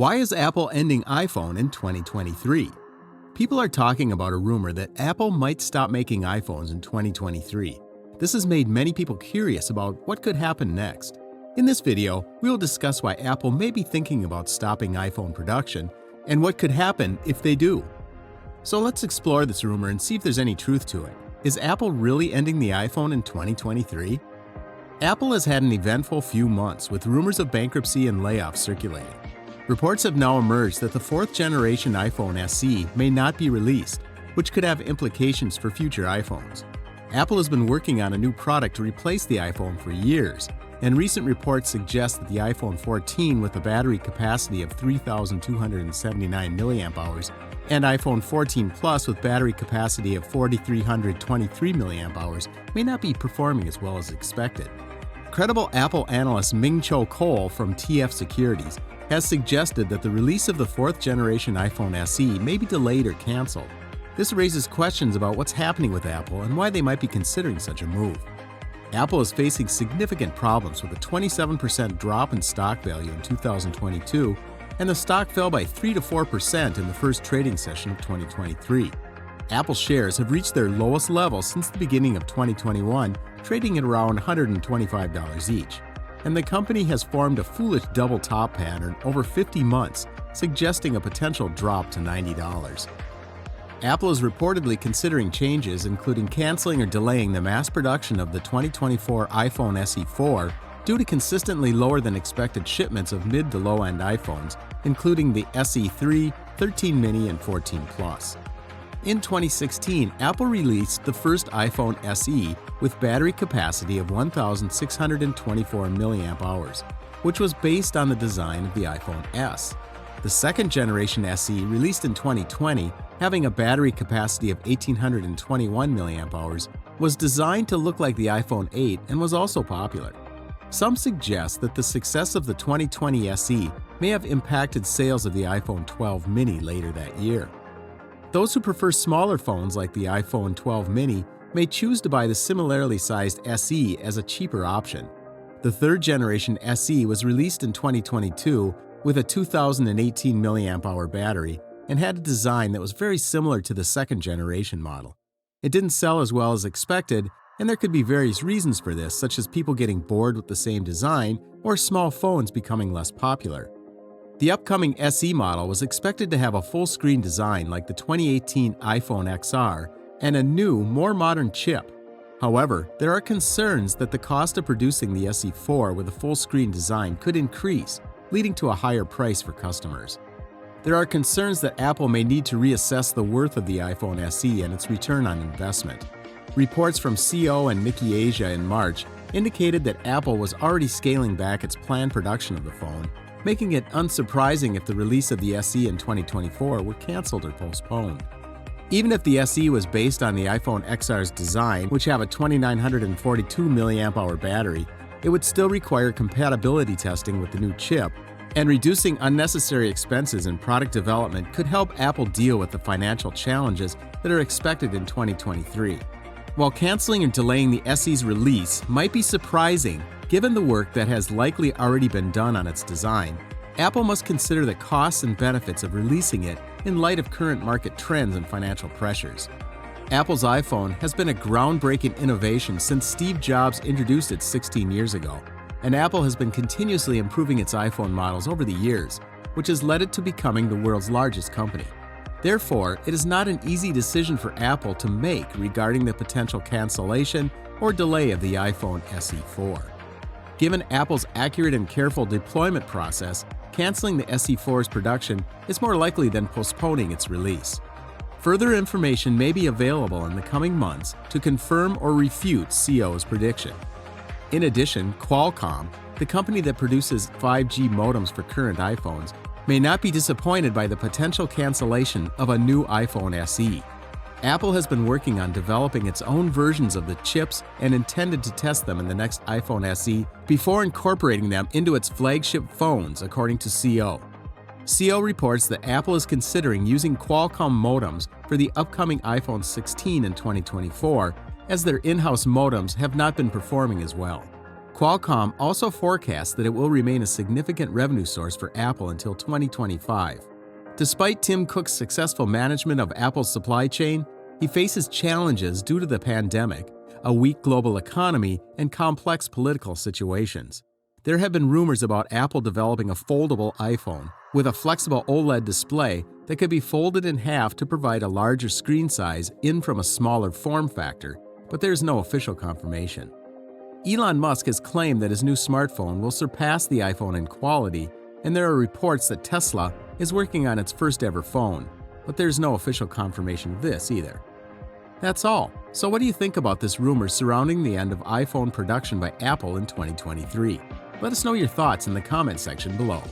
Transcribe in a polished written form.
Why is Apple ending iPhone in 2023? People are talking about a rumor that Apple might stop making iPhones in 2023. This has made many people curious about what could happen next. In this video, we will discuss why Apple may be thinking about stopping iPhone production and what could happen if they do. So let's explore this rumor and see if there's any truth to it. Is Apple really ending the iPhone in 2023? Apple has had an eventful few months with rumors of bankruptcy and layoffs circulating. Reports have now emerged that the fourth generation iPhone SE may not be released, which could have implications for future iPhones. Apple has been working on a new product to replace the iPhone for years, and recent reports suggest that the iPhone 14 with a battery capacity of 3,279 mAh and iPhone 14 Plus with battery capacity of 4,323 mAh may not be performing as well as expected. Credible Apple analyst Ming-Cho Cole from TF Securities has suggested that the release of the fourth generation iPhone SE may be delayed or canceled. This raises questions about what's happening with Apple and why they might be considering such a move. Apple is facing significant problems with a 27% drop in stock value in 2022, and the stock fell by 3 to 4% in the first trading session of 2023. Apple shares have reached their lowest level since the beginning of 2021, trading at around $125 each. And the company has formed a foolish double top pattern over 50 months, suggesting a potential drop to $90. Apple is reportedly considering changes, including canceling or delaying the mass production of the 2024 iPhone SE4 due to consistently lower than expected shipments of mid to low-end iPhones, including the SE3, 13 mini, and 14 Plus. In 2016, Apple released the first iPhone SE with battery capacity of 1,624 mAh, which was based on the design of the iPhone S. The second generation SE, released in 2020, having a battery capacity of 1,821 mAh, was designed to look like the iPhone 8 and was also popular. Some suggest that the success of the 2020 SE may have impacted sales of the iPhone 12 mini later that year. Those who prefer smaller phones like the iPhone 12 mini may choose to buy the similarly sized SE as a cheaper option. The third generation SE was released in 2022 with a 2018 mAh battery and had a design that was very similar to the second generation model. It didn't sell as well as expected, and there could be various reasons for this, such as people getting bored with the same design or small phones becoming less popular. The upcoming SE model was expected to have a full-screen design like the 2018 iPhone XR and a new, more modern chip. However, there are concerns that the cost of producing the SE4 with a full-screen design could increase, leading to a higher price for customers. There are concerns that Apple may need to reassess the worth of the iPhone SE and its return on investment. Reports from CO and Nikkei Asia in March indicated that Apple was already scaling back its planned production of the phone, making it unsurprising if the release of the SE in 2024 were canceled or postponed. Even if the SE was based on the iPhone XR's design, which have a 2,942 mAh battery, it would still require compatibility testing with the new chip, and reducing unnecessary expenses in product development could help Apple deal with the financial challenges that are expected in 2023. While canceling and delaying the SE's release might be surprising, given the work that has likely already been done on its design, Apple must consider the costs and benefits of releasing it in light of current market trends and financial pressures. Apple's iPhone has been a groundbreaking innovation since Steve Jobs introduced it 16 years ago, and Apple has been continuously improving its iPhone models over the years, which has led it to becoming the world's largest company. Therefore, it is not an easy decision for Apple to make regarding the potential cancellation or delay of the iPhone SE4. Given Apple's accurate and careful deployment process, canceling the SE4's production is more likely than postponing its release. Further information may be available in the coming months to confirm or refute CO's prediction. In addition, Qualcomm, the company that produces 5G modems for current iPhones, may not be disappointed by the potential cancellation of a new iPhone SE. Apple has been working on developing its own versions of the chips and intended to test them in the next iPhone SE before incorporating them into its flagship phones, according to CO. CO reports that Apple is considering using Qualcomm modems for the upcoming iPhone 16 in 2024, as their in-house modems have not been performing as well. Qualcomm also forecasts that it will remain a significant revenue source for Apple until 2025. Despite Tim Cook's successful management of Apple's supply chain, he faces challenges due to the pandemic, a weak global economy, and complex political situations. There have been rumors about Apple developing a foldable iPhone with a flexible OLED display that could be folded in half to provide a larger screen size in from a smaller form factor, but there's no official confirmation. Elon Musk has claimed that his new smartphone will surpass the iPhone in quality, and there are reports that Tesla is working on its first ever phone, but there's no official confirmation of this either. That's all. So what do you think about this rumor surrounding the end of iPhone production by Apple in 2023? Let us know your thoughts in the comment section below.